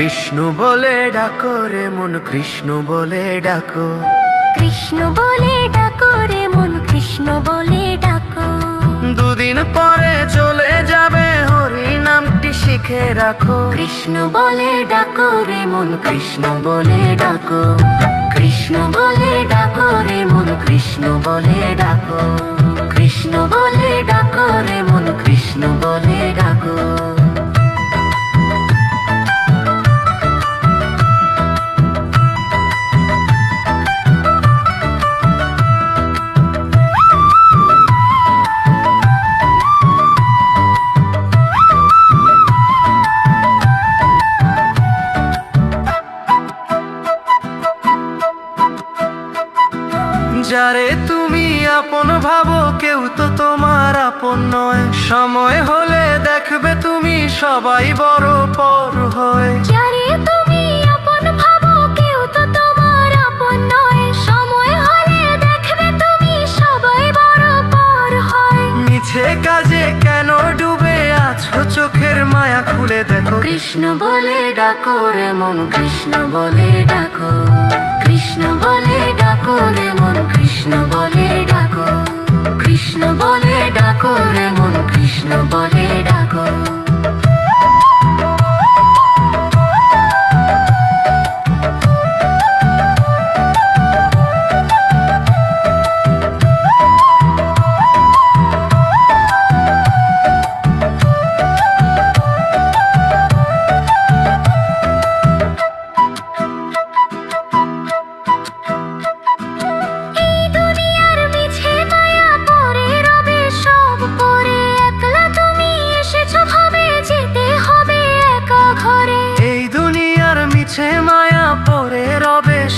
কৃষ্ণ বলে ডাকো রে মন, কৃষ্ণ বলে ডাকো। কৃষ্ণ বলে ডাকো রে মন, কৃষ্ণ বলে ডাকো। দুদিন পরে চলে যাবে, হরি নামটি শিখে রাখো। কৃষ্ণ বলে ডাকো রে মন, কৃষ্ণ বলে ডাকো। কৃষ্ণ বলে ডাকো রে মন, কৃষ্ণ বলে ডাকো। কৃষ্ণ বলে ডাকো রে মন, কৃষ্ণ বলে ডাকো। যারে তুমি আপন ভাবো, কেউ তো তোমার আপন নয়। সময় হলে দেখবে তুমি সবাই বড় পর হয়। যারে তুমি আপন ভাবো, কেউ তো তোমার আপন নয়। সময় হলে দেখবে তুমি সবাই বড় পর হয়। মিছে কাজে কেন ডুবে আছো, চোখের মায়া খুলে দেখো। কৃষ্ণ বলে ডাকো রে মন, কৃষ্ণ বলে ডাকো। কৃষ্ণ বলে ডাকো রে মন, কৃষ্ণ বলে ডাকো। কৃষ্ণ বলে ডাকো রে মন, কৃষ্ণ বলে ডাকো।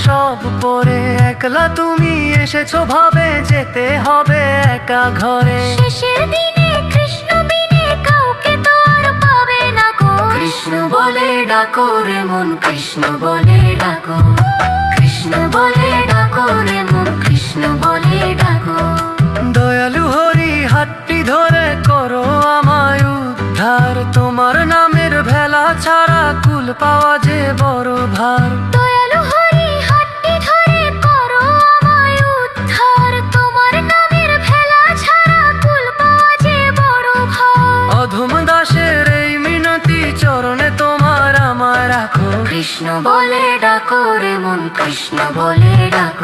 সব পরে একলা তুমি এসেছো ভাবে, যেতে হবে একা ঘরে। শেষের দিনে কৃষ্ণ বিনে কাউকে তো আর পাবে না গো। কৃষ্ণ বলে ডাকো রে মন, কৃষ্ণ বলে ডাকো। কৃষ্ণ বলে ডাকো রে মন, কৃষ্ণ বলে ডাকো। দয়ালু হরি হাতটি ধরে করো আমায় উদ্ধার। তোমার নামের ভেলা ছাড়া কুল পাওয়া যে বড় ভার। দয়ালু হরি হাতটি ধরে করো আমায় উদ্ধার। তোমার নামের ভেলা ছাড়া কুল পাওয়া যে বড় ভার। অধম দাসের এই মিনতি চরণে তোমার আমার রাখো। কৃষ্ণ বলে ডাকো রে মন, কৃষ্ণ বলে ডাকো।